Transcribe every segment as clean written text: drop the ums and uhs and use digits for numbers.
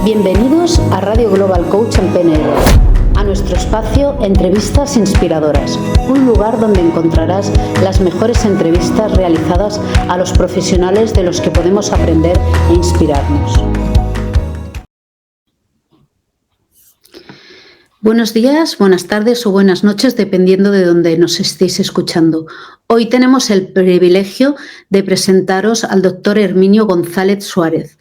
Bienvenidos a Radio Global Coach en PNL, a nuestro espacio Entrevistas Inspiradoras, un lugar donde encontrarás las mejores entrevistas realizadas a los profesionales de los que podemos aprender e inspirarnos. Buenos días, buenas tardes o buenas noches, dependiendo de donde nos estéis escuchando. Hoy tenemos el privilegio de presentaros al doctor Herminio González Suárez,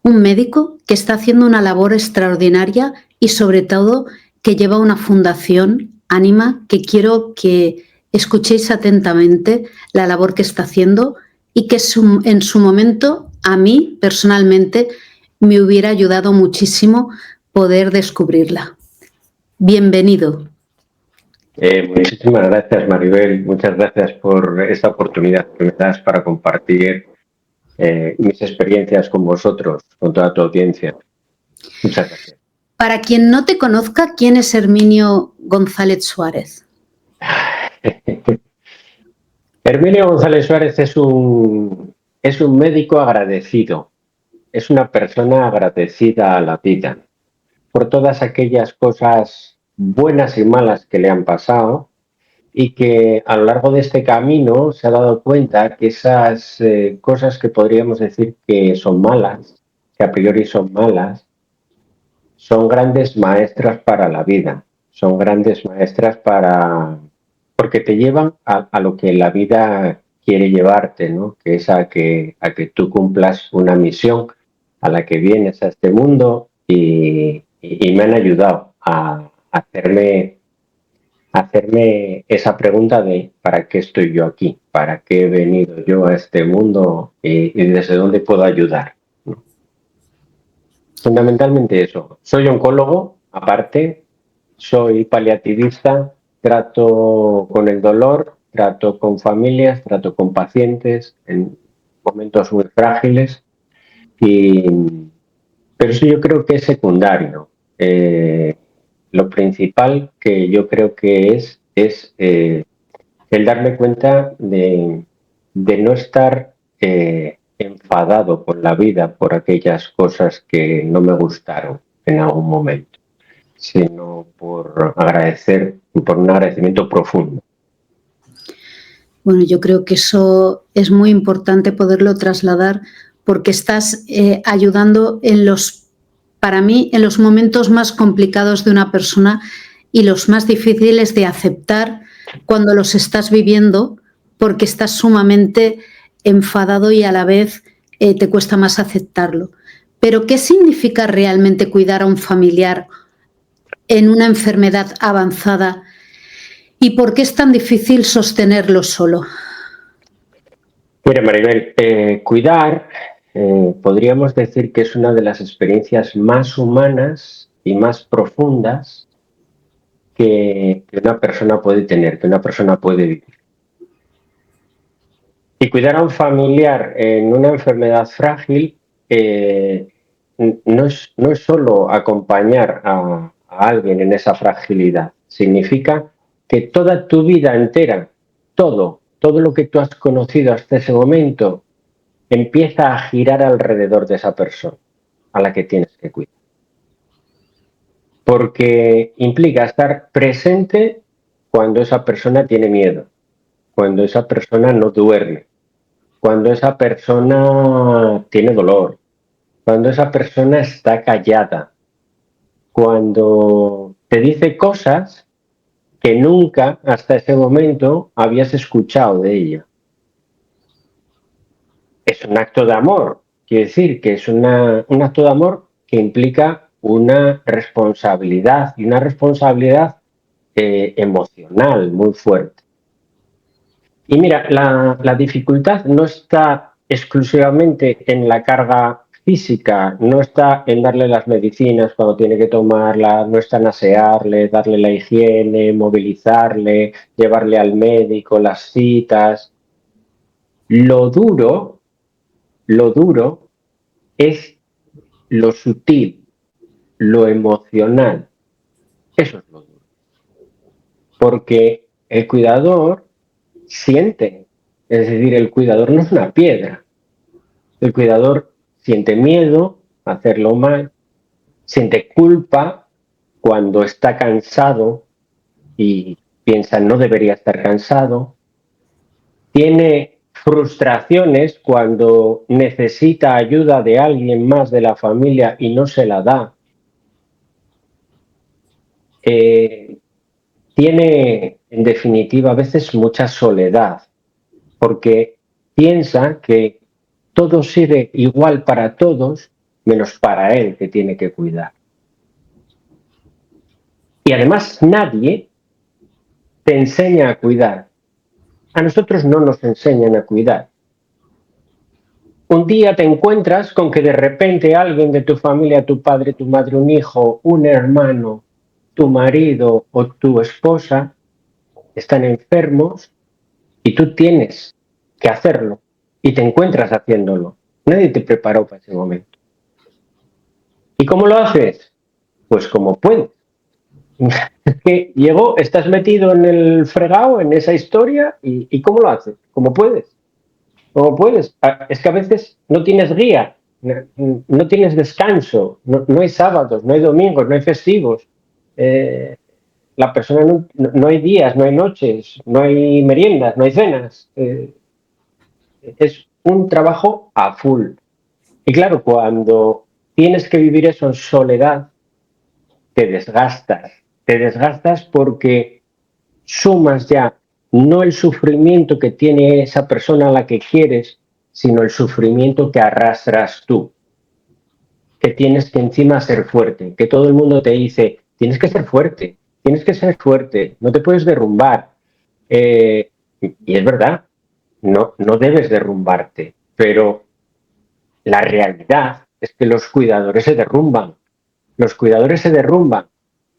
un médico que está haciendo una labor extraordinaria y sobre todo que lleva una fundación, Anima, que quiero que escuchéis atentamente la labor que está haciendo y que en su momento a mí personalmente me hubiera ayudado muchísimo poder descubrirla. Bienvenido. Muchísimas gracias, Maribel. Muchas gracias por esta oportunidad que me das para compartir mis experiencias con vosotros, con toda tu audiencia. Muchas gracias. Para quien no te conozca, ¿quién es Herminio González Suárez? Herminio González Suárez es un médico agradecido, es una persona agradecida a la vida por todas aquellas cosas buenas y malas que le han pasado y que a lo largo de este camino se ha dado cuenta que esas cosas que podríamos decir que son malas, que a priori son malas, son grandes maestras para la vida, son grandes maestras porque te llevan a lo que la vida quiere llevarte, ¿no? Que es a que tú cumplas una misión a la que vienes a este mundo y me han ayudado a hacerme esa pregunta de ¿para qué estoy yo aquí? ¿Para qué he venido yo a este mundo y desde dónde puedo ayudar? ¿No? Fundamentalmente eso. Soy oncólogo, aparte, soy paliativista, trato con el dolor, trato con familias, trato con pacientes en momentos muy frágiles, pero eso yo creo que es secundario. Lo principal que yo creo que es el darme cuenta de no estar enfadado con la vida por aquellas cosas que no me gustaron en algún momento, sino por un agradecimiento profundo. Bueno, yo creo que eso es muy importante poderlo trasladar porque estás ayudando para mí, en los momentos más complicados de una persona y los más difíciles de aceptar cuando los estás viviendo porque estás sumamente enfadado y a la vez te cuesta más aceptarlo. Pero, ¿qué significa realmente cuidar a un familiar en una enfermedad avanzada y por qué es tan difícil sostenerlo solo? Mira, Maribel, cuidar podríamos decir que es una de las experiencias más humanas y más profundas que una persona puede tener, que una persona puede vivir. Y cuidar a un familiar en una enfermedad frágil no es solo acompañar a alguien en esa fragilidad. Significa que toda tu vida entera, todo lo que tú has conocido hasta ese momento, empieza a girar alrededor de esa persona a la que tienes que cuidar. Porque implica estar presente cuando esa persona tiene miedo, cuando esa persona no duerme, cuando esa persona tiene dolor, cuando esa persona está callada, cuando te dice cosas que nunca hasta ese momento habías escuchado de ella. Es un acto de amor, quiere decir que es un acto de amor que implica una responsabilidad y una responsabilidad emocional muy fuerte. Y mira, la dificultad no está exclusivamente en la carga física, no está en darle las medicinas cuando tiene que tomarlas, no está en asearle, darle la higiene, movilizarle, llevarle al médico, las citas. Lo duro es lo sutil, lo emocional. Eso es lo duro. Porque el cuidador siente, es decir, el cuidador no es una piedra. El cuidador siente miedo a hacerlo mal, siente culpa cuando está cansado y piensa no debería estar cansado, tiene frustraciones cuando necesita ayuda de alguien más de la familia y no se la da. Tiene, en definitiva, a veces mucha soledad, porque piensa que todo sirve igual para todos, menos para él, que tiene que cuidar. Y además nadie te enseña a cuidar. A nosotros no nos enseñan a cuidar. Un día te encuentras con que de repente alguien de tu familia, tu padre, tu madre, un hijo, un hermano, tu marido o tu esposa están enfermos y tú tienes que hacerlo y te encuentras haciéndolo. Nadie te preparó para ese momento. ¿Y cómo lo haces? Pues como puedes. Que llegó, estás metido en el fregado, en esa historia, y ¿cómo lo haces? Como puedes. Como puedes. Es que a veces no tienes guía, no tienes descanso, no hay sábados, no hay domingos, no hay festivos. La persona no hay días, no hay noches, no hay meriendas, no hay cenas. Es un trabajo a full. Y claro, cuando tienes que vivir eso en soledad, te desgastas porque sumas ya no el sufrimiento que tiene esa persona a la que quieres, sino el sufrimiento que arrastras tú, que tienes que encima ser fuerte, que todo el mundo te dice, tienes que ser fuerte, no te puedes derrumbar. Y es verdad, no debes derrumbarte, pero la realidad es que los cuidadores se derrumban. Los cuidadores se derrumban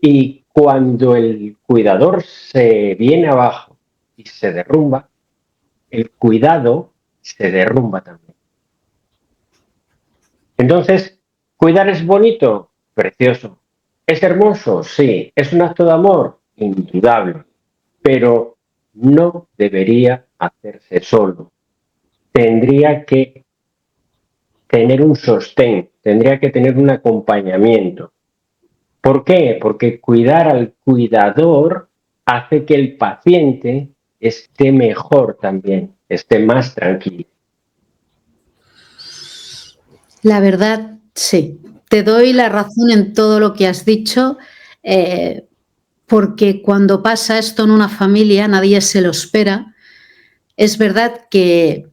y cuando el cuidador se viene abajo y se derrumba, el cuidado se derrumba también. Entonces, ¿cuidar es bonito? Precioso. ¿Es hermoso? Sí. ¿Es un acto de amor? Indudable. Pero no debería hacerse solo. Tendría que tener un sostén, tendría que tener un acompañamiento. ¿Por qué? Porque cuidar al cuidador hace que el paciente esté mejor también, esté más tranquilo. La verdad, sí. Te doy la razón en todo lo que has dicho, porque cuando pasa esto en una familia, nadie se lo espera. Es verdad que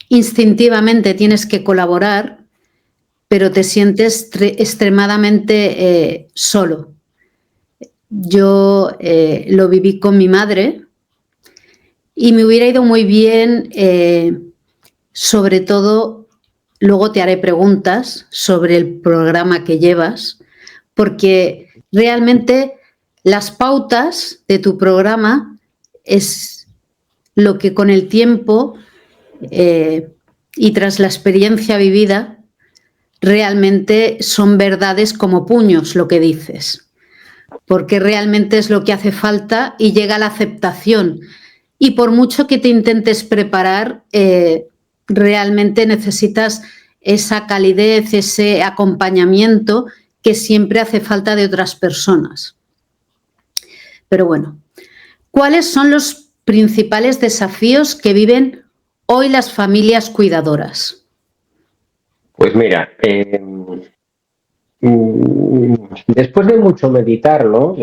instintivamente tienes que colaborar, pero te sientes extremadamente solo. Yo lo viví con mi madre y me hubiera ido muy bien, sobre todo, luego te haré preguntas sobre el programa que llevas, porque realmente las pautas de tu programa es lo que con el tiempo y tras la experiencia vivida realmente son verdades como puños lo que dices, porque realmente es lo que hace falta y llega la aceptación. Y por mucho que te intentes preparar, realmente necesitas esa calidez, ese acompañamiento que siempre hace falta de otras personas. Pero bueno, ¿cuáles son los principales desafíos que viven hoy las familias cuidadoras? Pues mira, después de mucho meditarlo,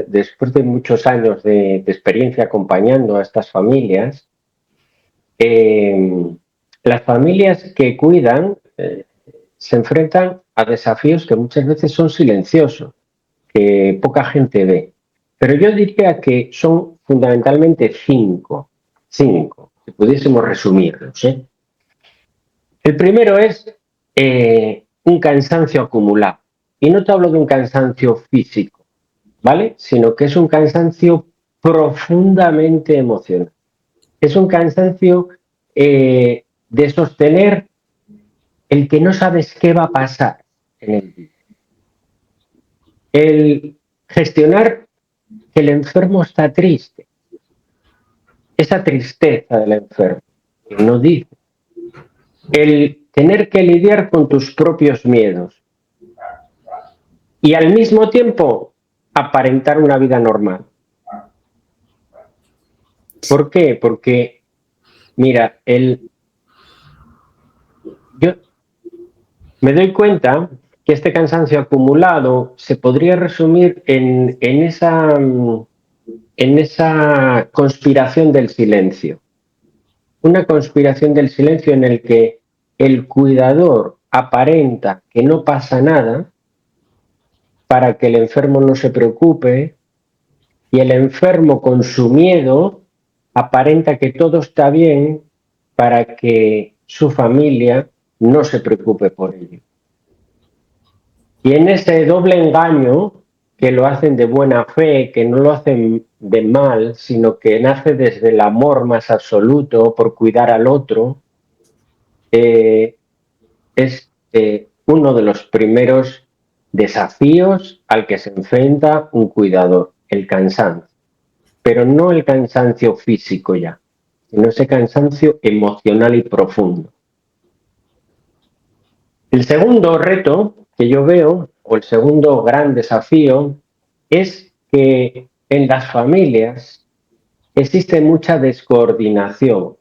después de muchos años de experiencia acompañando a estas familias, las familias que cuidan se enfrentan a desafíos que muchas veces son silenciosos, que poca gente ve. Pero yo diría que son fundamentalmente cinco, si pudiésemos resumirlos. El primero es un cansancio acumulado. Y no te hablo de un cansancio físico, ¿vale? Sino que es un cansancio profundamente emocional. Es un cansancio de sostener el que no sabes qué va a pasar en el día. El gestionar que el enfermo está triste. Esa tristeza del enfermo, que no dice. El tener que lidiar con tus propios miedos. y al mismo tiempo aparentar una vida normal. ¿Por qué? Porque, mira, yo me doy cuenta que este cansancio acumulado se podría resumir en esa conspiración del silencio. Una conspiración del silencio en el que el cuidador aparenta que no pasa nada para que el enfermo no se preocupe, y el enfermo con su miedo aparenta que todo está bien para que su familia no se preocupe por ello. Y en ese doble engaño, que lo hacen de buena fe, que no lo hacen de mal, sino que nace desde el amor más absoluto por cuidar al otro, es uno de los primeros desafíos al que se enfrenta un cuidador, el cansancio. Pero no el cansancio físico ya, sino ese cansancio emocional y profundo. El segundo reto que yo veo, o el segundo gran desafío, es que en las familias existe mucha descoordinación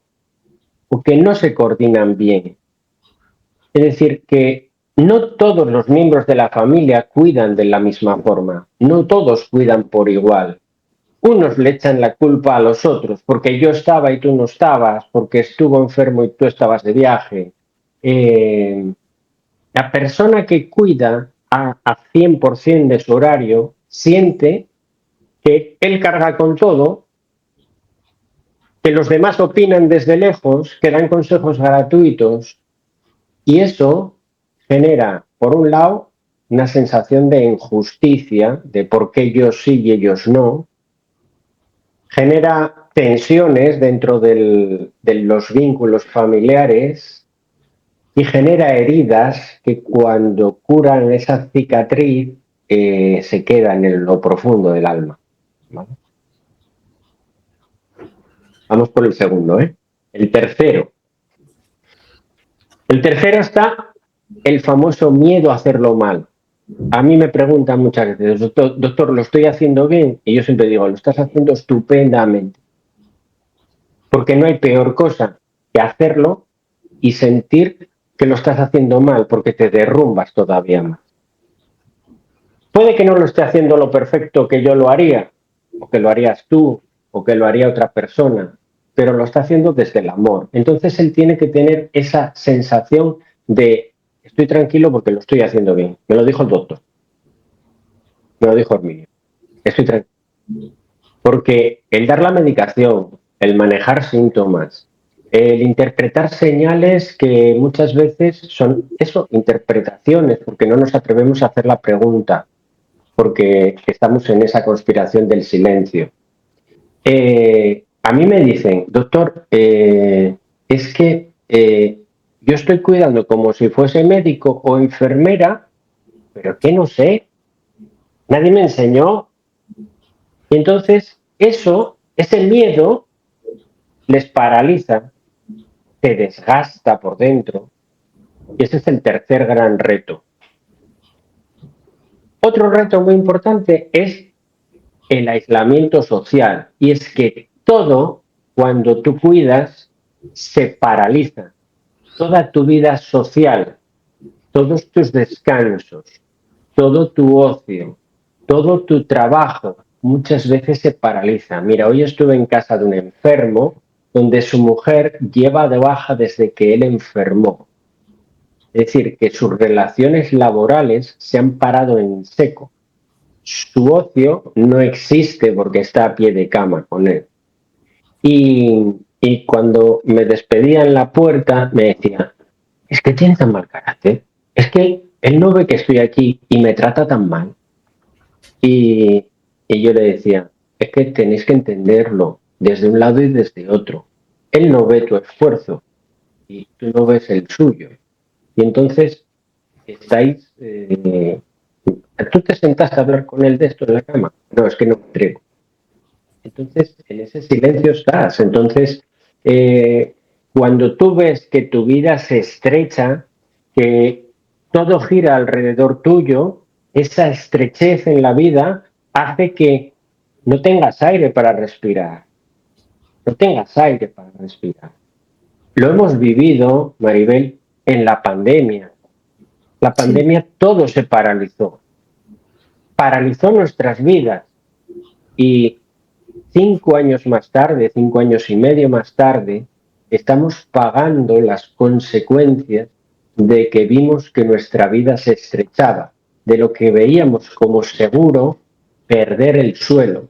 o que no se coordinan bien. Es decir, que no todos los miembros de la familia cuidan de la misma forma, no todos cuidan por igual. Unos le echan la culpa a los otros, porque yo estaba y tú no estabas, porque estuvo enfermo y tú estabas de viaje. La persona que cuida a 100% de su horario siente que él carga con todo, que los demás opinan desde lejos, que dan consejos gratuitos, y eso genera, por un lado, una sensación de injusticia, de por qué yo sí y ellos no, genera tensiones dentro de los vínculos familiares y genera heridas que cuando curan esa cicatriz se quedan en lo profundo del alma. ¿Vale? Vamos por el segundo, ¿eh? El tercero. El tercero está el famoso miedo a hacerlo mal. A mí me preguntan muchas veces, doctor, ¿lo estoy haciendo bien? Y yo siempre digo, lo estás haciendo estupendamente. Porque no hay peor cosa que hacerlo y sentir que lo estás haciendo mal, porque te derrumbas todavía más. Puede que no lo esté haciendo lo perfecto que yo lo haría, o que lo harías tú, o que lo haría otra persona, pero lo está haciendo desde el amor. Entonces él tiene que tener esa sensación de estoy tranquilo porque lo estoy haciendo bien. Me lo dijo el doctor. Me lo dijo Herminio. Estoy tranquilo. Porque el dar la medicación, el manejar síntomas, el interpretar señales que muchas veces son eso, interpretaciones, porque no nos atrevemos a hacer la pregunta, porque estamos en esa conspiración del silencio. A mí me dicen, doctor, es que yo estoy cuidando como si fuese médico o enfermera, pero que no sé, nadie me enseñó. Y entonces eso, ese miedo, les paraliza, te desgasta por dentro. Y ese es el tercer gran reto. Otro reto muy importante es el aislamiento social. Y es que todo, cuando tú cuidas, se paraliza. Toda tu vida social, todos tus descansos, todo tu ocio, todo tu trabajo, muchas veces se paraliza. Mira, hoy estuve en casa de un enfermo donde su mujer lleva de baja desde que él enfermó. Es decir, que sus relaciones laborales se han parado en seco. Su ocio no existe porque está a pie de cama con él. Y cuando me despedía en la puerta, me decía, es que tiene tan mal carácter, es que él no ve que estoy aquí y me trata tan mal. Y yo le decía, es que tenéis que entenderlo desde un lado y desde otro. Él no ve tu esfuerzo y tú no ves el suyo. Y entonces estáis... ¿Tú te sentaste a hablar con él de esto en la cama? No, es que no me atrevo. Entonces, en ese silencio estás. Entonces, cuando tú ves que tu vida se estrecha, que todo gira alrededor tuyo, esa estrechez en la vida hace que no tengas aire para respirar. No tengas aire para respirar. Lo hemos vivido, Maribel, en la pandemia. La pandemia todo se paralizó. Paralizó nuestras vidas. Y 5 años más tarde, 5 años y medio más tarde, estamos pagando las consecuencias de que vimos que nuestra vida se estrechaba, de lo que veíamos como seguro perder el suelo.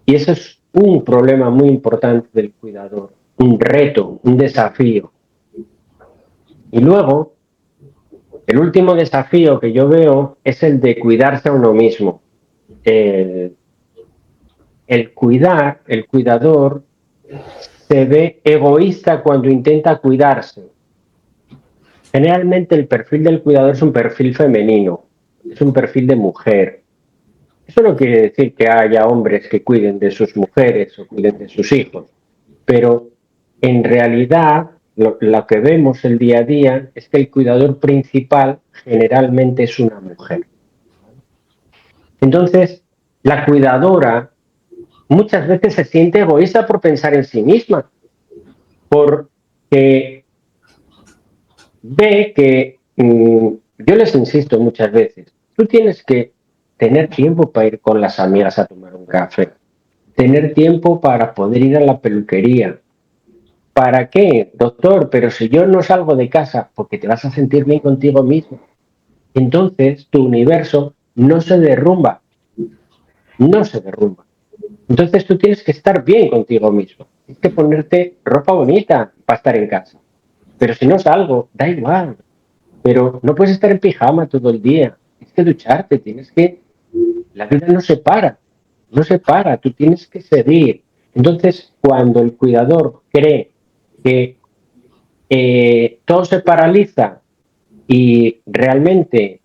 Y eso es un problema muy importante del cuidador, un reto, un desafío. Y luego, el último desafío que yo veo es el de cuidarse a uno mismo. El cuidador, se ve egoísta cuando intenta cuidarse. Generalmente el perfil del cuidador es un perfil femenino, es un perfil de mujer. Eso no quiere decir que haya hombres que cuiden de sus mujeres o cuiden de sus hijos, pero en realidad lo que vemos el día a día es que el cuidador principal generalmente es una mujer. Entonces, la cuidadora muchas veces se siente egoísta por pensar en sí misma, porque ve que, yo les insisto muchas veces, tú tienes que tener tiempo para ir con las amigas a tomar un café, tener tiempo para poder ir a la peluquería. ¿Para qué, doctor? Pero si yo no salgo de casa, porque te vas a sentir bien contigo mismo. Entonces tu universo no se derrumba, no se derrumba. Entonces tú tienes que estar bien contigo mismo. Tienes que ponerte ropa bonita para estar en casa. Pero si no salgo, da igual. Pero no puedes estar en pijama todo el día. Tienes que ducharte, tienes que... La vida no se para, no se para, tú tienes que seguir. Entonces, cuando el cuidador cree que todo se paraliza y realmente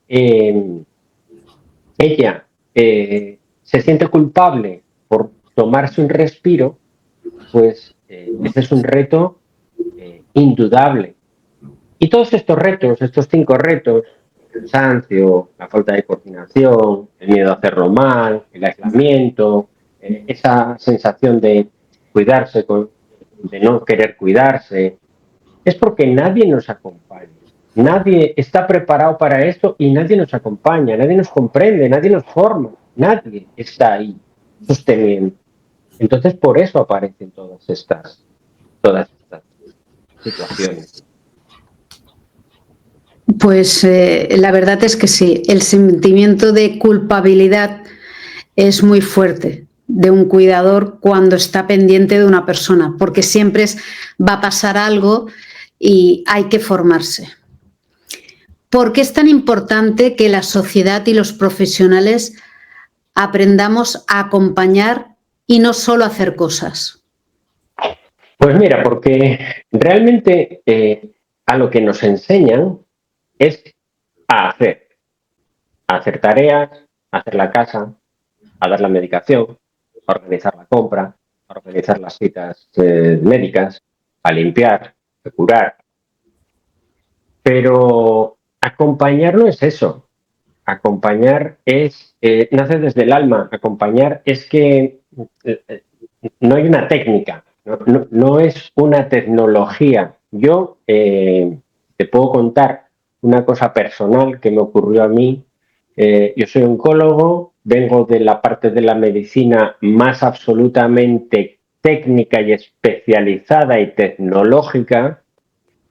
ella se siente culpable por tomarse un respiro, pues ese es un reto indudable. Y todos estos retos, estos 5 retos, el cansancio, la falta de coordinación, el miedo a hacerlo mal, el aislamiento, esa sensación de cuidarse, de no querer cuidarse, es porque nadie nos acompaña. Nadie está preparado para esto y nadie nos acompaña, nadie nos comprende, nadie nos forma, nadie está ahí sosteniendo. Entonces, por eso aparecen todas estas situaciones. Pues la verdad es que sí, el sentimiento de culpabilidad es muy fuerte de un cuidador cuando está pendiente de una persona, porque siempre va a pasar algo y hay que formarse. ¿Por qué es tan importante que la sociedad y los profesionales aprendamos a acompañar y no solo a hacer cosas? Pues mira, porque realmente a lo que nos enseñan es a hacer tareas, a hacer la casa, a dar la medicación, a organizar la compra, a organizar las citas médicas, a limpiar, a curar. Pero acompañar no es eso. Acompañar es, nace desde el alma. Acompañar es que no hay una técnica, no es una tecnología. Yo te puedo contar una cosa personal que me ocurrió a mí. Yo soy oncólogo, vengo de la parte de la medicina más absolutamente técnica y especializada y tecnológica,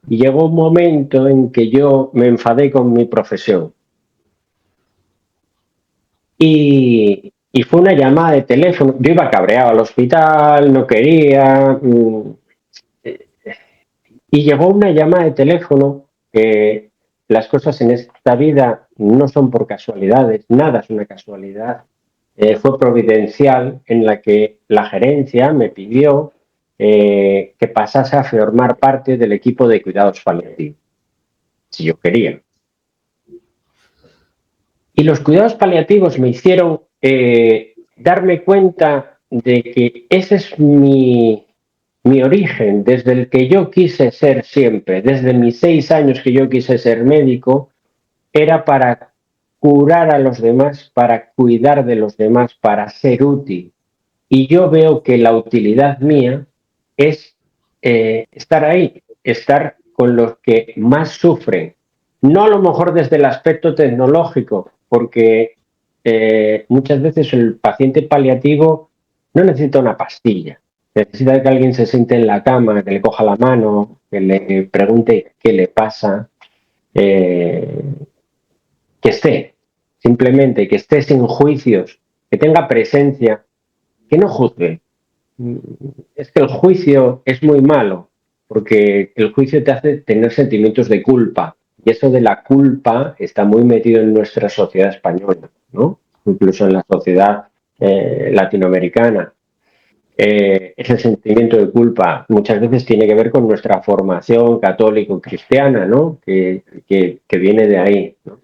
y llegó un momento en que yo me enfadé con mi profesión. Y fue una llamada de teléfono. Yo iba cabreado al hospital, no quería. Y llegó una llamada de teléfono. Las cosas en esta vida no son por casualidades, nada es una casualidad. Fue providencial, en la que la gerencia me pidió que pasase a formar parte del equipo de cuidados paliativos, si yo quería. Y los cuidados paliativos me hicieron darme cuenta de que ese es mi origen, desde el que yo quise ser siempre, desde mis 6 años que yo quise ser médico, era para curar a los demás, para cuidar de los demás, para ser útil. Y yo veo que la utilidad mía es estar ahí, estar con los que más sufren. No a lo mejor desde el aspecto tecnológico, porque muchas veces el paciente paliativo no necesita una pastilla, necesita que alguien se siente en la cama, que le coja la mano, que le pregunte qué le pasa, que esté, simplemente que esté sin juicios, que tenga presencia, que no juzgue. Es que el juicio es muy malo, porque el juicio te hace tener sentimientos de culpa, y eso de la culpa está muy metido en nuestra sociedad española, ¿no? Incluso en la sociedad latinoamericana. Ese sentimiento de culpa muchas veces tiene que ver con nuestra formación católico-cristiana, ¿no? Que viene de ahí, ¿no?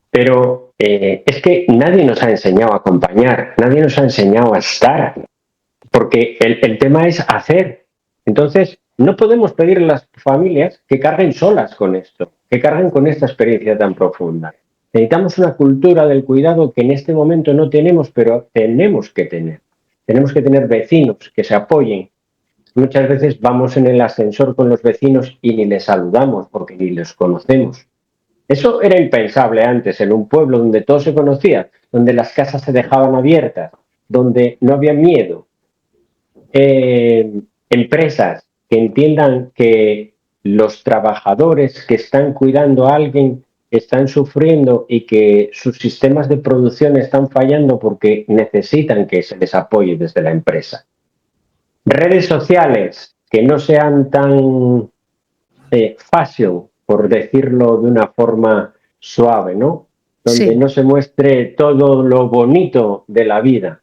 Pero es que nadie nos ha enseñado a acompañar, nadie nos ha enseñado a estar, porque el tema es hacer. Entonces, no podemos pedir a las familias que carguen solas con esto, que carguen con esta experiencia tan profunda. Necesitamos una cultura del cuidado que en este momento no tenemos, pero tenemos que tener. Tenemos que tener vecinos que se apoyen. Muchas veces vamos en el ascensor con los vecinos y ni les saludamos porque ni les conocemos. Eso era impensable antes, en un pueblo donde todo se conocía, donde las casas se dejaban abiertas, donde no había miedo. Empresas que entiendan que los trabajadores que están cuidando a alguien están sufriendo y que sus sistemas de producción están fallando porque necesitan que se les apoye desde la empresa. Redes sociales que no sean tan fashion, por decirlo de una forma suave, ¿no? Donde Sí. no se muestre todo lo bonito de la vida.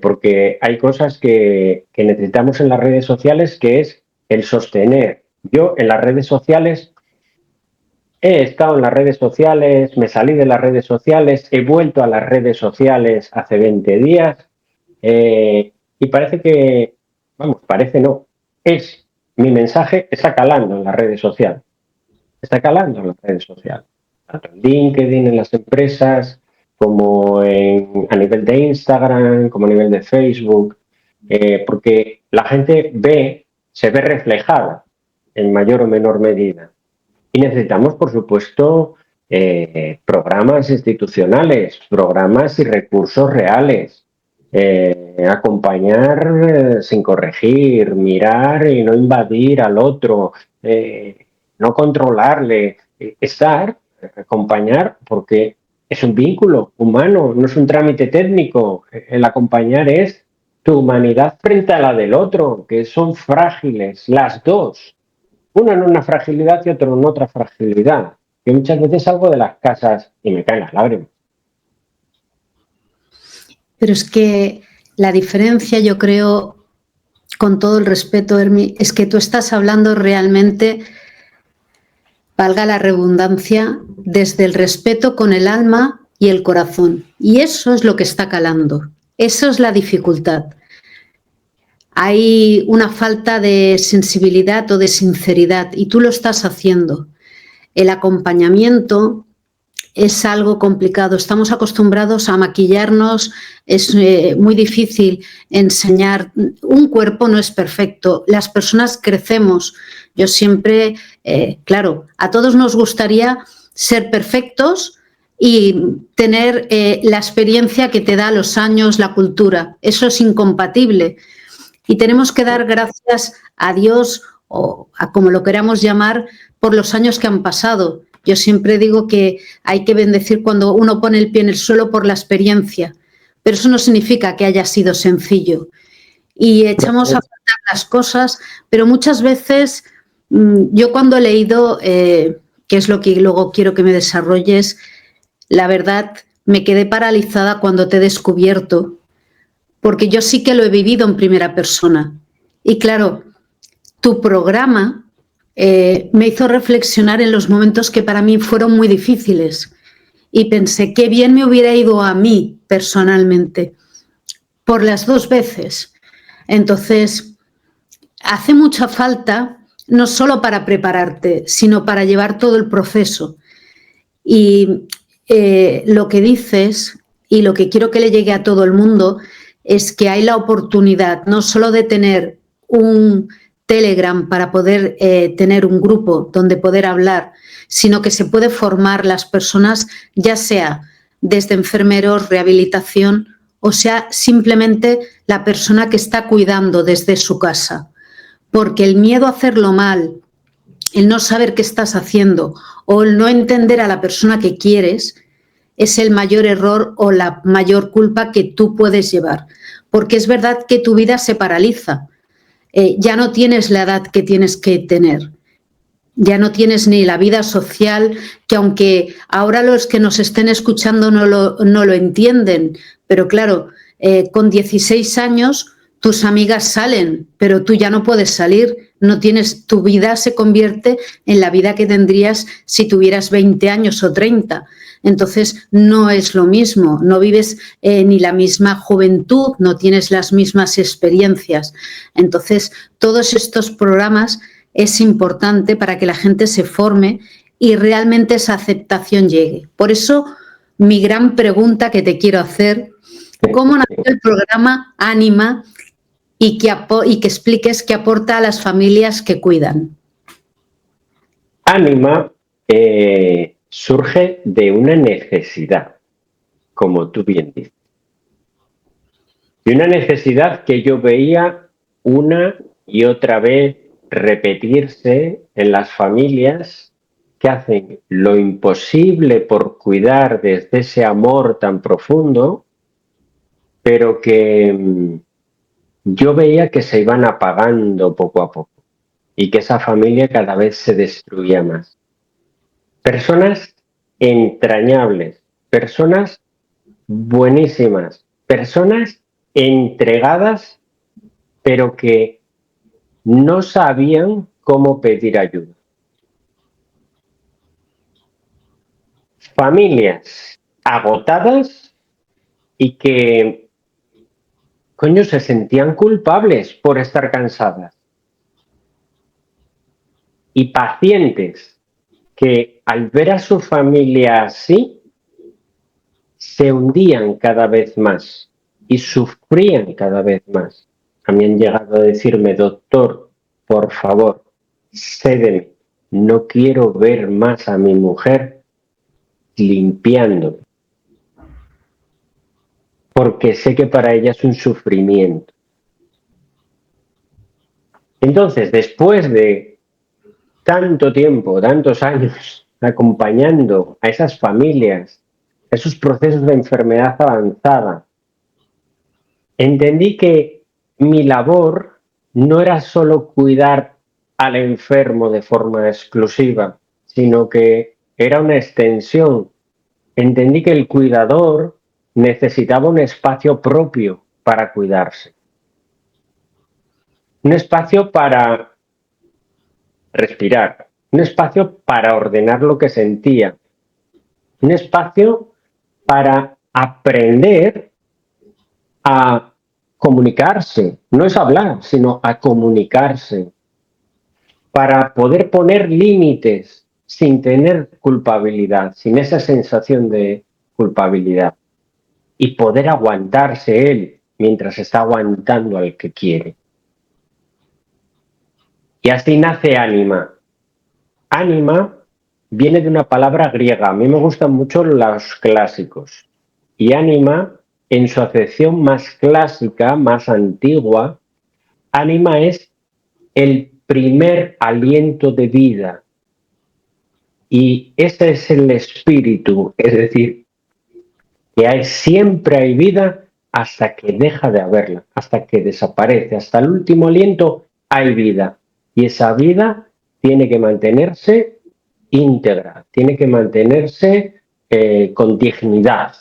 Porque hay cosas que necesitamos en las redes sociales, que es el sostener. Yo en las redes sociales he estado en las redes sociales, me salí de las redes sociales, he vuelto a las redes sociales hace 20 días y parece que, vamos, parece no, es mi mensaje está calando en las redes sociales. Está calando en las redes sociales. Tanto en LinkedIn, en las empresas, como a nivel de Instagram, como a nivel de Facebook, porque la gente se ve reflejada en mayor o menor medida. Y necesitamos, por supuesto, programas institucionales, programas y recursos reales. Acompañar sin corregir, mirar y no invadir al otro, no controlarle, estar, acompañar, porque es un vínculo humano, no es un trámite técnico. El acompañar es tu humanidad frente a la del otro, que son frágiles, las dos. Uno en una fragilidad y otro en otra fragilidad. Que muchas veces salgo de las casas y me caen las lágrimas. Pero es que la diferencia, yo creo, con todo el respeto, Hermi, es que tú estás hablando realmente, valga la redundancia, desde el respeto con el alma y el corazón. Y eso es lo que está calando. Eso es la dificultad. Hay una falta de sensibilidad o de sinceridad y tú lo estás haciendo. El acompañamiento es algo complicado. Estamos acostumbrados a maquillarnos, es muy difícil enseñar. Un cuerpo no es perfecto, las personas crecemos. Yo siempre, claro, a todos nos gustaría ser perfectos y tener la experiencia que te da los años, la cultura. Eso es incompatible. Y tenemos que dar gracias a Dios o a como lo queramos llamar por los años que han pasado. Yo siempre digo que hay que bendecir cuando uno pone el pie en el suelo por la experiencia, pero eso no significa que haya sido sencillo. Y echamos a faltar las cosas, pero muchas veces yo cuando he leído, que es lo que luego quiero que me desarrolles, la verdad me quedé paralizada cuando te he descubierto, porque yo sí que lo he vivido en primera persona. Y claro, tu programa me hizo reflexionar en los momentos que para mí fueron muy difíciles y pensé qué bien me hubiera ido a mí personalmente por las dos veces. Entonces, hace mucha falta no solo para prepararte, sino para llevar todo el proceso. Y lo que dices y lo que quiero que le llegue a todo el mundo es que hay la oportunidad no solo de tener un Telegram para poder tener un grupo donde poder hablar, sino que se puede formar las personas, ya sea desde enfermeros, rehabilitación, o sea, simplemente la persona que está cuidando desde su casa. Porque el miedo a hacerlo mal, el no saber qué estás haciendo o el no entender a la persona que quieres es el mayor error o la mayor culpa que tú puedes llevar. Porque es verdad que tu vida se paraliza. Ya no tienes la edad que tienes que tener. Ya no tienes ni la vida social, que aunque ahora los que nos estén escuchando no lo entienden, pero claro, con 16 años tus amigas salen, pero tú ya no puedes salir, no tienes, tu vida se convierte en la vida que tendrías si tuvieras 20 años o 30. Entonces no es lo mismo, no vives ni la misma juventud, no tienes las mismas experiencias. Entonces todos estos programas es importante para que la gente se forme y realmente esa aceptación llegue. Por eso mi gran pregunta que te quiero hacer, ¿cómo nació el programa Anima y que expliques qué aporta a las familias que cuidan? Anima surge de una necesidad, como tú bien dices. De una necesidad que yo veía una y otra vez repetirse en las familias que hacen lo imposible por cuidar desde ese amor tan profundo, pero que yo veía que se iban apagando poco a poco y que esa familia cada vez se destruía más. Personas entrañables, personas buenísimas, personas entregadas, pero que no sabían cómo pedir ayuda. Familias agotadas y que, coño, se sentían culpables por estar cansadas. Y pacientes que al ver a su familia así, se hundían cada vez más y sufrían cada vez más. A mí han llegado a decirme, doctor, por favor, cédeme, no quiero ver más a mi mujer limpiando, porque sé que para ella es un sufrimiento. Entonces, después de tanto tiempo, tantos años acompañando a esas familias, esos procesos de enfermedad avanzada, entendí que mi labor no era solo cuidar al enfermo de forma exclusiva, sino que era una extensión. Entendí que el cuidador necesitaba un espacio propio para cuidarse. Un espacio para respirar, un espacio para ordenar lo que sentía, un espacio para aprender a comunicarse, no es hablar, sino a comunicarse, para poder poner límites sin tener culpabilidad, sin esa sensación de culpabilidad, y poder aguantarse él mientras está aguantando al que quiere. Y así nace Anima. Anima viene de una palabra griega. A mí me gustan mucho los clásicos. Y Anima, en su acepción más clásica, más antigua, Anima es el primer aliento de vida. Y ese es el espíritu, es decir, que siempre hay vida hasta que deja de haberla, hasta que desaparece, hasta el último aliento hay vida. Y esa vida tiene que mantenerse íntegra, tiene que mantenerse con dignidad,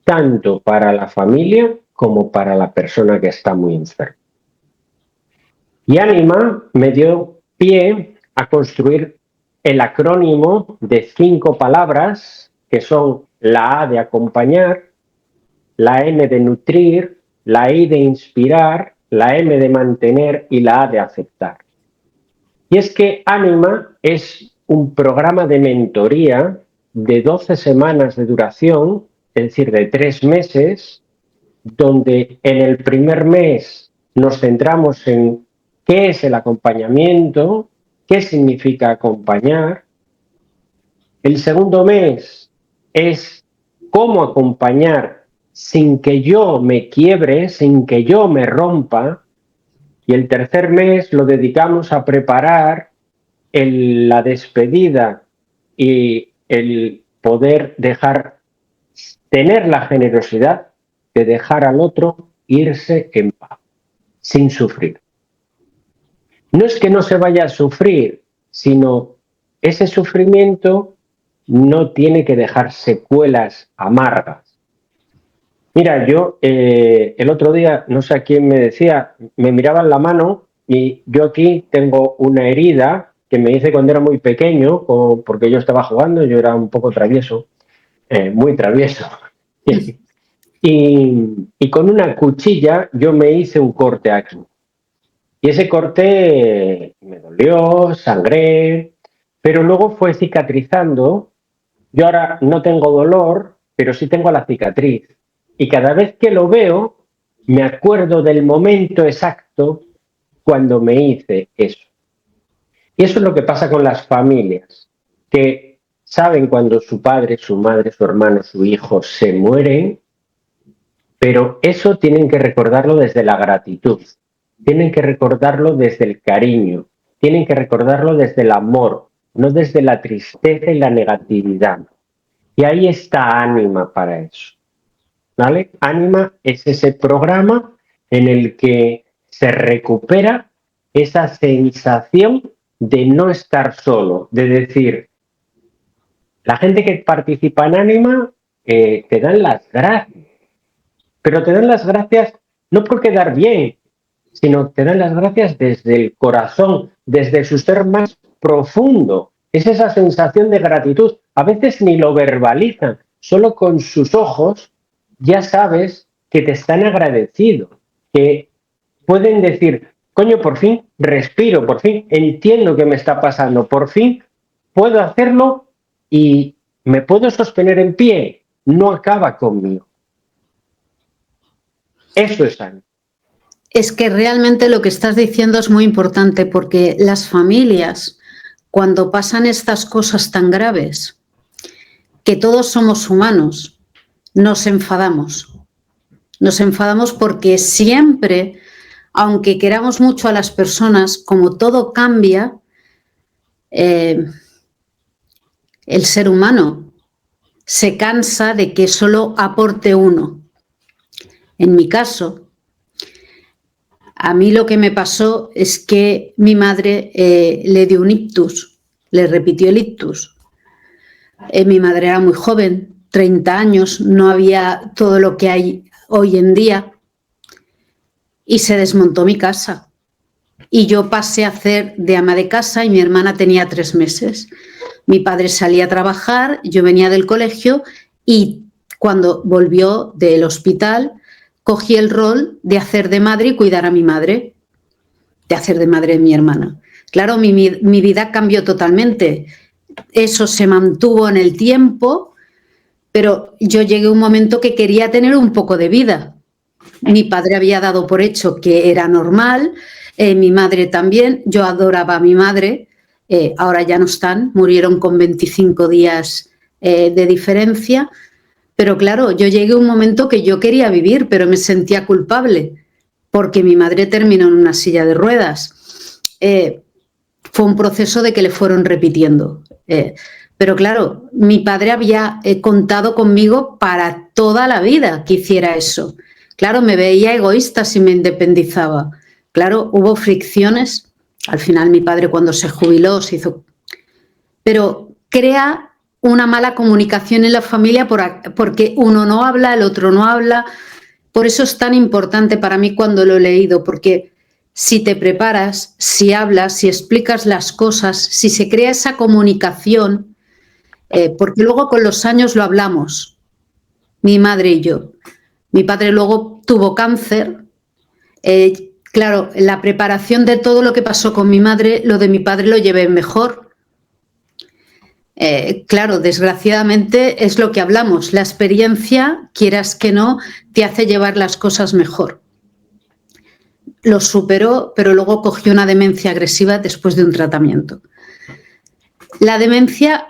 tanto para la familia como para la persona que está muy enferma. Y Anima me dio pie a construir el acrónimo de 5 palabras, que son la A de acompañar, la N de nutrir, la I de inspirar, la M de mantener y la A de aceptar. Y es que Anima es un programa de mentoría de 12 semanas de duración, es decir, de 3 meses, donde en el primer mes nos centramos en qué es el acompañamiento, qué significa acompañar. El segundo mes es cómo acompañar sin que yo me quiebre, sin que yo me rompa. Y el tercer mes lo dedicamos a preparar la despedida y el poder tener la generosidad de dejar al otro irse en paz, sin sufrir. No es que no se vaya a sufrir, sino ese sufrimiento no tiene que dejar secuelas amargas. Mira, yo el otro día, no sé a quién me decía, me miraban la mano y yo aquí tengo una herida que me hice cuando era muy pequeño, porque yo estaba jugando, yo era un poco travieso, muy travieso. Y con una cuchilla yo me hice un corte aquí. Y ese corte me dolió, sangré, pero luego fue cicatrizando. Yo ahora no tengo dolor, pero sí tengo la cicatriz. Y cada vez que lo veo, me acuerdo del momento exacto cuando me hice eso. Y eso es lo que pasa con las familias, que saben cuando su padre, su madre, su hermano, su hijo se mueren, pero eso tienen que recordarlo desde la gratitud, tienen que recordarlo desde el cariño, tienen que recordarlo desde el amor, no desde la tristeza y la negatividad. Y ahí está Ánima para eso, ¿vale? Ánima es ese programa en el que se recupera esa sensación de no estar solo, de decir, la gente que participa en Ánima te dan las gracias, pero te dan las gracias no por quedar bien, sino te dan las gracias desde el corazón, desde su ser más profundo. Es esa sensación de gratitud. A veces ni lo verbalizan, solo con sus ojos ya sabes que te están agradecidos, que pueden decir, coño, por fin respiro, por fin entiendo qué me está pasando, por fin puedo hacerlo y me puedo sostener en pie, no acaba conmigo. Eso es Ánima. Es que realmente lo que estás diciendo es muy importante porque las familias, cuando pasan estas cosas tan graves, que todos somos humanos, nos enfadamos. Nos enfadamos porque siempre, aunque queramos mucho a las personas, como todo cambia, el ser humano se cansa de que solo aporte uno. En mi caso, a mí lo que me pasó es que mi madre le dio un ictus, le repitió el ictus. Mi madre era muy joven, 30 años, no había todo lo que hay hoy en día y se desmontó mi casa. Y yo pasé a hacer de ama de casa y mi hermana tenía 3 meses. Mi padre salía a trabajar, yo venía del colegio y cuando volvió del hospital cogí el rol de hacer de madre y cuidar a mi madre, de hacer de madre de mi hermana. Claro, mi vida cambió totalmente. Eso se mantuvo en el tiempo, pero yo llegué a un momento que quería tener un poco de vida. Mi padre había dado por hecho que era normal, mi madre también, yo adoraba a mi madre, ahora ya no están, murieron con 25 días de diferencia, pero claro, yo llegué a un momento que yo quería vivir, pero me sentía culpable, porque mi madre terminó en una silla de ruedas. Fue un proceso de que le fueron repitiendo. Pero claro, mi padre había contado conmigo para toda la vida que hiciera eso. Claro, me veía egoísta si me independizaba. Claro, hubo fricciones. Al final mi padre cuando se jubiló se hizo... Pero crea una mala comunicación en la familia porque uno no habla, el otro no habla. Por eso es tan importante para mí cuando lo he leído, porque si te preparas, si hablas, si explicas las cosas, si se crea esa comunicación, porque luego con los años lo hablamos, mi madre y yo. Mi padre luego tuvo cáncer. Claro, la preparación de todo lo que pasó con mi madre, lo de mi padre lo llevé mejor. Claro, desgraciadamente es lo que hablamos. La experiencia, quieras que no, te hace llevar las cosas mejor. Lo superó, pero luego cogió una demencia agresiva después de un tratamiento. La demencia,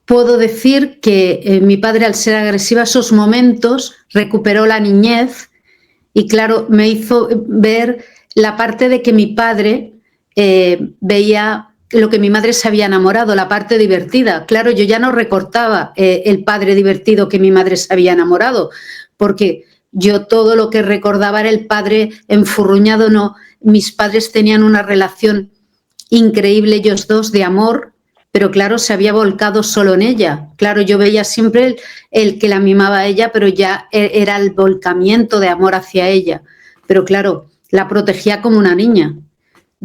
puedo decir que mi padre, al ser agresiva, esos momentos recuperó la niñez y, claro, me hizo ver la parte de que mi padre veía lo que mi madre se había enamorado, la parte divertida. Claro, yo ya no recortaba el padre divertido que mi madre se había enamorado, porque yo todo lo que recordaba era el padre enfurruñado. No, mis padres tenían una relación increíble, ellos dos, de amor, pero claro, se había volcado solo en ella. Claro, yo veía siempre el que la mimaba a ella, pero ya era el volcamiento de amor hacia ella. Pero claro, la protegía como una niña.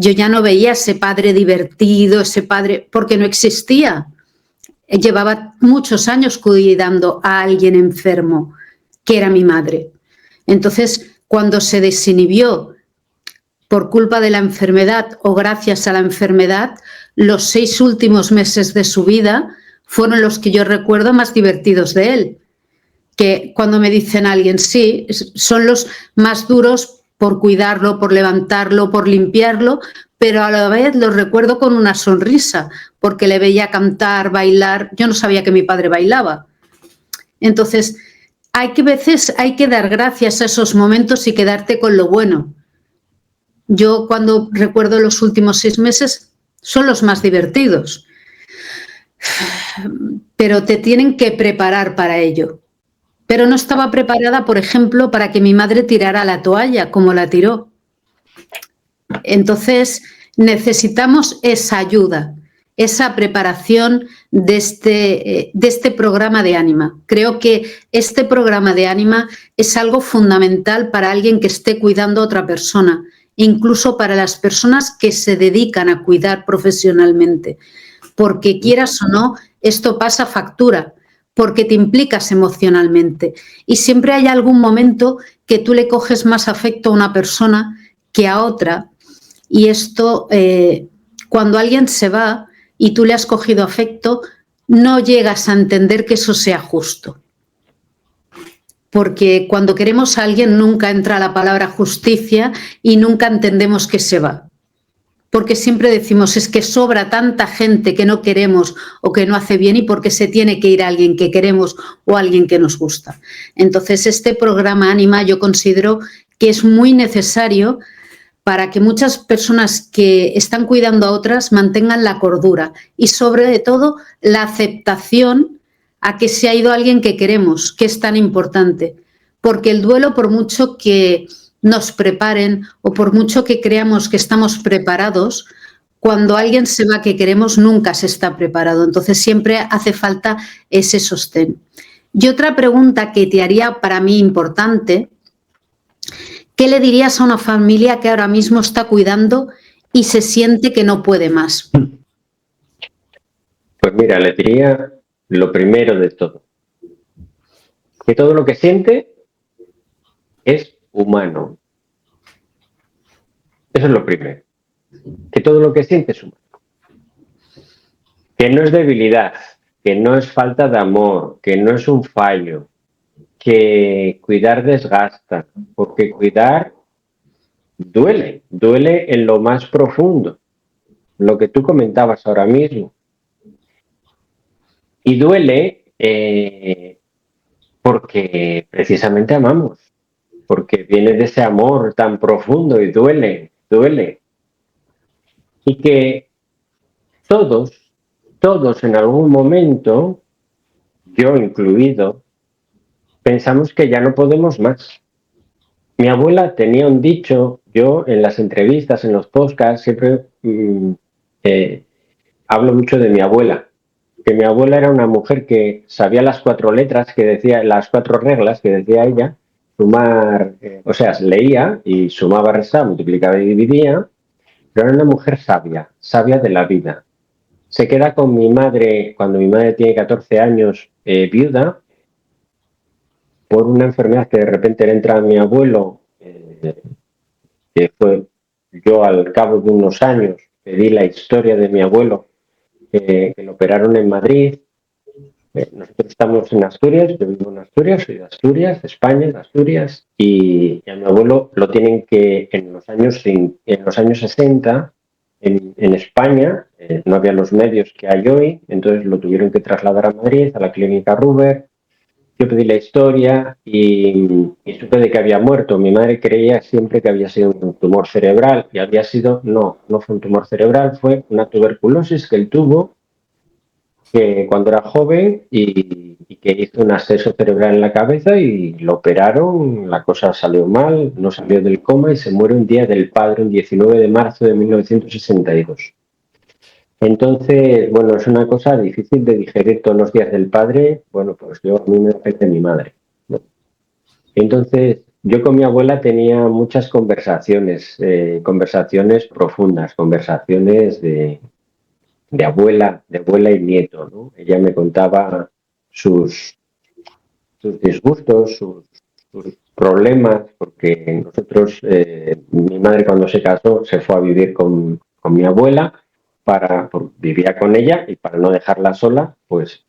Yo ya no veía ese padre divertido, ese padre, porque no existía. Llevaba muchos años cuidando a alguien enfermo, que era mi madre. Entonces, cuando se desinhibió por culpa de la enfermedad o gracias a la enfermedad, los 6 últimos meses de su vida fueron los que yo recuerdo más divertidos de él. Que cuando me dicen a alguien, sí, son los más duros por cuidarlo, por levantarlo, por limpiarlo, pero a la vez los recuerdo con una sonrisa, porque le veía cantar, bailar. Yo no sabía que mi padre bailaba. Entonces, veces hay que dar gracias a esos momentos y quedarte con lo bueno. Yo, cuando recuerdo los últimos 6 meses, son los más divertidos, pero te tienen que preparar para ello. Pero no estaba preparada, por ejemplo, para que mi madre tirara la toalla como la tiró. Entonces, necesitamos esa ayuda, esa preparación de este programa de Anima. Creo que este programa de Anima es algo fundamental para alguien que esté cuidando a otra persona, incluso para las personas que se dedican a cuidar profesionalmente, porque quieras o no, esto pasa factura, porque te implicas emocionalmente y siempre hay algún momento que tú le coges más afecto a una persona que a otra, y esto, cuando alguien se va y tú le has cogido afecto, no llegas a entender que eso sea justo. Porque cuando queremos a alguien nunca entra la palabra justicia y nunca entendemos que se va. Porque siempre decimos, es que sobra tanta gente que no queremos o que no hace bien, y porque se tiene que ir a alguien que queremos o a alguien que nos gusta. Entonces, este programa Anima yo considero que es muy necesario para que muchas personas que están cuidando a otras mantengan la cordura y, sobre todo, la aceptación a que se ha ido alguien que queremos, que es tan importante. Porque el duelo, por mucho que nos preparen o por mucho que creamos que estamos preparados, cuando alguien se va que queremos, nunca se está preparado. Entonces, siempre hace falta ese sostén. Y otra pregunta que te haría, para mí importante: ¿qué le dirías a una familia que ahora mismo está cuidando y se siente que no puede más? Pues mira, le diría lo primero de todo, que todo lo que siente es humano. Eso es lo primero, que todo lo que siente es humano. Que no es debilidad, que no es falta de amor, que no es un fallo, que cuidar desgasta, porque cuidar duele, duele en lo más profundo, lo que tú comentabas ahora mismo. Y duele porque precisamente amamos, porque viene de ese amor tan profundo y duele, duele. Y que todos en algún momento, yo incluido, pensamos que ya no podemos más. Mi abuela tenía un dicho, yo en las entrevistas, en los podcasts, siempre hablo mucho de mi abuela, que mi abuela era una mujer que sabía las 4 letras que decía, las 4 reglas que decía ella, sumar, o sea, leía y sumaba, restaba, multiplicaba y dividía, pero era una mujer sabia, sabia de la vida. Se queda con mi madre cuando mi madre tiene 14 años, viuda, por una enfermedad que de repente le entra a mi abuelo, que fue, yo al cabo de unos años pedí la historia de mi abuelo que lo operaron en Madrid. Nosotros estamos en Asturias, yo vivo en Asturias, soy de Asturias, de España, de Asturias, y a mi abuelo lo tienen que en los años 60, en España, no había los medios que hay hoy, entonces lo tuvieron que trasladar a Madrid, a la clínica Ruber. Yo pedí la historia y supe de que había muerto. Mi madre creía siempre que había sido un tumor cerebral y había sido, no fue un tumor cerebral, fue una tuberculosis que él tuvo que cuando era joven y que hizo un absceso cerebral en la cabeza y lo operaron, la cosa salió mal, no salió del coma y se muere un día del padre, un 19 de marzo de 1962. Entonces, bueno, es una cosa difícil de digerir todos los días del padre, bueno, pues a mí me afecta mi madre, ¿no? Entonces, yo con mi abuela tenía muchas conversaciones profundas, conversaciones de abuela y nieto, ¿no? Ella me contaba sus, sus disgustos, sus problemas, porque nosotros, mi madre cuando se casó se fue a vivir con mi abuela, vivía con ella y para no dejarla sola, pues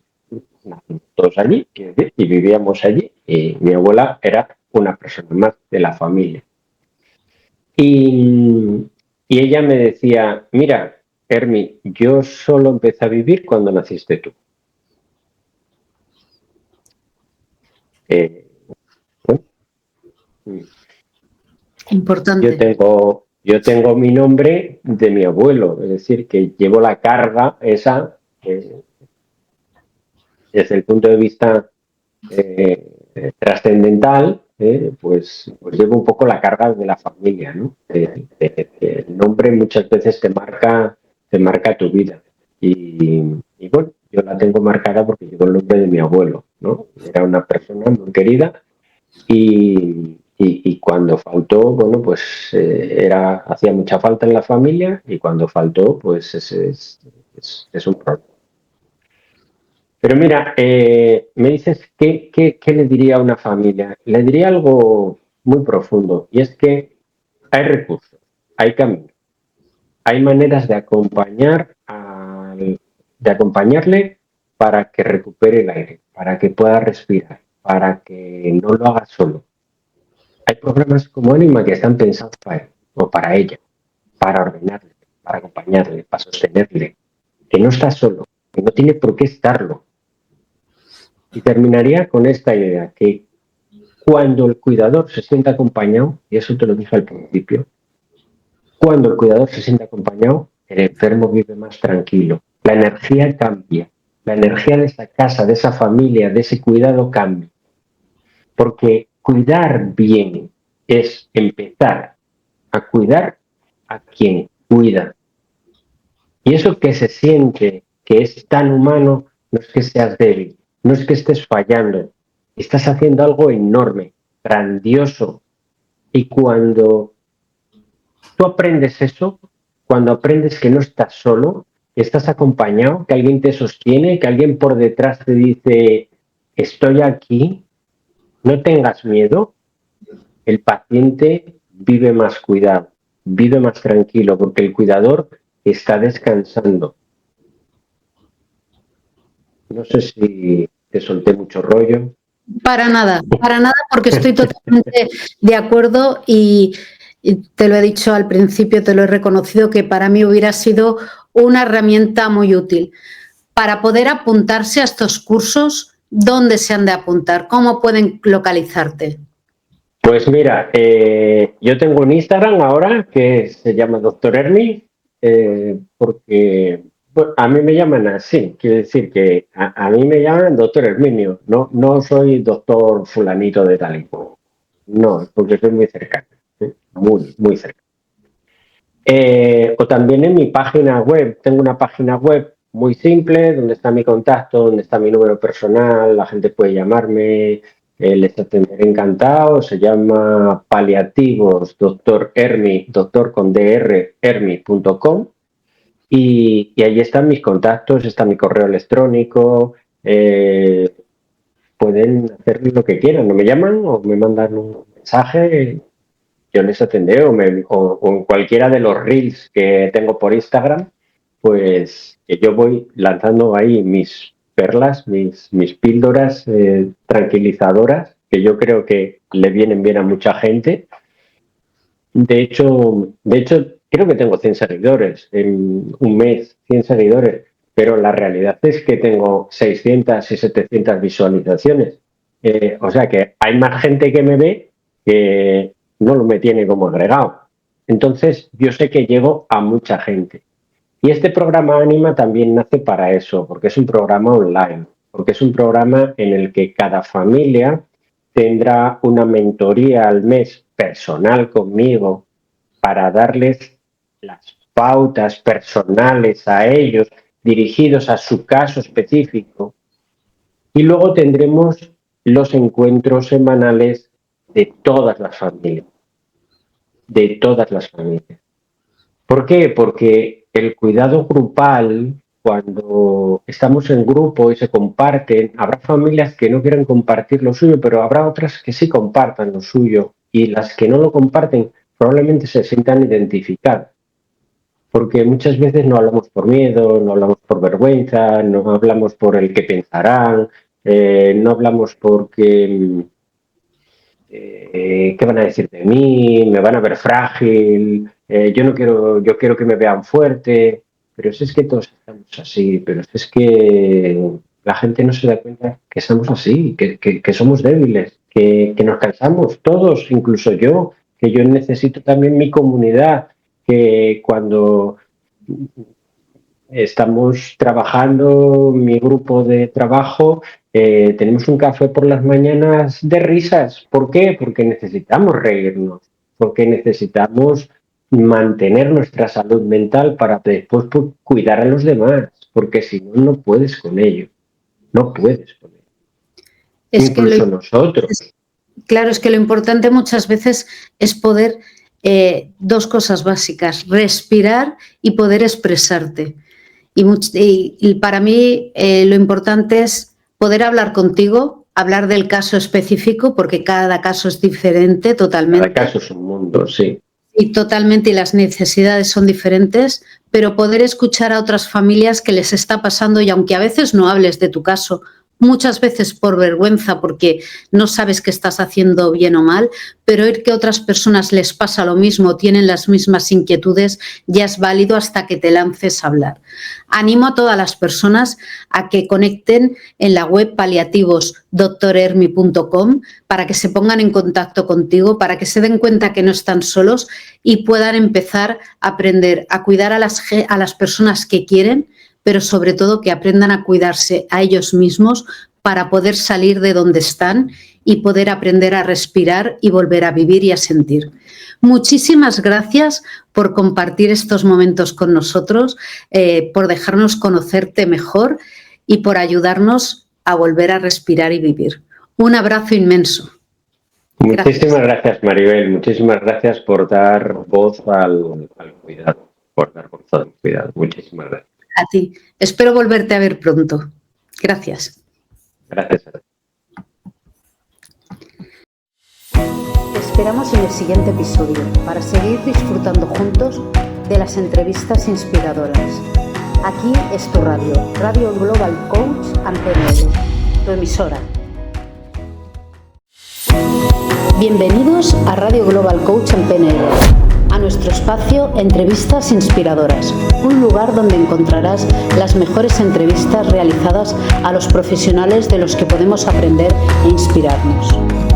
nacimos todos allí y vivíamos allí y mi abuela era una persona más de la familia. Y ella me decía, mira, Hermi, yo solo empecé a vivir cuando naciste tú. Eh, bueno, Importante. yo tengo mi nombre de mi abuelo, es decir, que llevo la carga esa, desde el punto de vista trascendental, pues llevo un poco la carga de la familia, ¿no? El nombre muchas veces te marca tu vida. Y bueno, yo la tengo marcada porque llevo el nombre de mi abuelo, ¿no? Era una persona muy querida y cuando faltó, bueno, pues hacía mucha falta en la familia y cuando faltó, pues es un problema. Pero mira, me dices, ¿qué le diría a una familia? Le diría algo muy profundo y es que hay recursos, hay caminos, hay maneras de acompañarle para que recupere el aire, para que pueda respirar, para que no lo haga solo. Hay programas como Anima que están pensados para él o para ella, para ordenarle, para acompañarle, para sostenerle, que no está solo, que no tiene por qué estarlo. Y terminaría con esta idea, que cuando el cuidador se sienta acompañado, y eso te lo dije al principio, cuando el cuidador se sienta acompañado, el enfermo vive más tranquilo. La energía cambia, la energía de esa casa, de esa familia, de ese cuidado cambia. Porque cuidar bien es empezar a cuidar a quien cuida. Y eso que se siente que es tan humano, no es que seas débil, no es que estés fallando, estás haciendo algo enorme, grandioso. Y cuando tú aprendes eso, cuando aprendes que no estás solo, que estás acompañado, que alguien te sostiene, que alguien por detrás te dice, estoy aquí, no tengas miedo, el paciente vive más cuidado, vive más tranquilo, porque el cuidador está descansando. No sé si te solté mucho rollo. Para nada, porque estoy totalmente de acuerdo y te lo he dicho al principio, te lo he reconocido, que para mí hubiera sido una herramienta muy útil. Para poder apuntarse a estos cursos, ¿dónde se han de apuntar? ¿Cómo pueden localizarte? Pues mira, yo tengo un Instagram ahora que se llama Doctor Hermi, porque bueno, a mí me llaman así, quiere decir que a mí me llaman Doctor Herminio, no soy Doctor Fulanito de tal y cual. No, porque soy muy cercano, ¿sí? Muy cercano. O también en mi página web, tengo una página web muy simple donde está mi contacto, donde está mi número personal, la gente puede llamarme, les atenderé encantado, se llama Paliativos Doctor Hermi, doctor con dr, hermi.com y ahí están mis contactos, está mi correo electrónico, pueden hacer lo que quieran, no me llaman o me mandan un mensaje, yo les atenderé o en cualquiera de los reels que tengo por Instagram, pues que yo voy lanzando ahí mis perlas, mis píldoras tranquilizadoras, que yo creo que le vienen bien a mucha gente. De hecho, creo que tengo 100 seguidores en un mes, 100 seguidores, pero la realidad es que tengo 600 y 700 visualizaciones. O sea que hay más gente que me ve que no me tiene como agregado. Entonces, yo sé que llego a mucha gente. Y este programa Anima también nace para eso, porque es un programa online, porque es un programa en el que cada familia tendrá una mentoría al mes personal conmigo para darles las pautas personales a ellos, dirigidos a su caso específico. Y luego tendremos los encuentros semanales de todas las familias. De todas las familias. ¿Por qué? Porque el cuidado grupal, cuando estamos en grupo y se comparten, habrá familias que no quieran compartir lo suyo, pero habrá otras que sí compartan lo suyo, y las que no lo comparten probablemente se sientan identificadas. Porque muchas veces no hablamos por miedo, no hablamos por vergüenza, no hablamos por el que pensarán, no hablamos porque ¿qué van a decir de mí? ¿Me van a ver frágil? Yo quiero que me vean fuerte. Pero si es que todos estamos así, pero si es que la gente no se da cuenta que estamos así, que somos débiles, que nos cansamos todos, incluso yo, que yo necesito también mi comunidad, que cuando estamos trabajando, mi grupo de trabajo, tenemos un café por las mañanas de risas. ¿Por qué? Porque necesitamos reírnos, porque necesitamos mantener nuestra salud mental para después cuidar a los demás, porque si no, no puedes con ello. No puedes con ello. Incluso nosotros. Claro, es que lo importante muchas veces es poder, dos cosas básicas, respirar y poder expresarte. Y para mí lo importante es poder hablar contigo, hablar del caso específico, porque cada caso es diferente totalmente. Cada caso es un mundo, sí. Y totalmente, y las necesidades son diferentes, pero poder escuchar a otras familias que les está pasando, y aunque a veces no hables de tu caso, muchas veces por vergüenza, porque no sabes qué estás haciendo bien o mal, pero oír que a otras personas les pasa lo mismo, tienen las mismas inquietudes, ya es válido hasta que te lances a hablar. Animo a todas las personas a que conecten en la web paliativos.drhermi.com para que se pongan en contacto contigo, para que se den cuenta que no están solos y puedan empezar a aprender a cuidar a las personas que quieren, pero sobre todo que aprendan a cuidarse a ellos mismos para poder salir de donde están y poder aprender a respirar y volver a vivir y a sentir. Muchísimas gracias por compartir estos momentos con nosotros, por dejarnos conocerte mejor y por ayudarnos a volver a respirar y vivir. Un abrazo inmenso. Muchísimas gracias, Maribel. Muchísimas gracias por dar voz al cuidado, por dar voz al cuidado. Muchísimas gracias. A ti. Espero volverte a ver pronto. Gracias. Gracias a ti. Te esperamos en el siguiente episodio para seguir disfrutando juntos de las entrevistas inspiradoras. Aquí es tu radio, Radio Global Coach and PNL, tu emisora. Bienvenidos a Radio Global Coach and PNL, a nuestro espacio Entrevistas Inspiradoras, un lugar donde encontrarás las mejores entrevistas realizadas a los profesionales de los que podemos aprender e inspirarnos.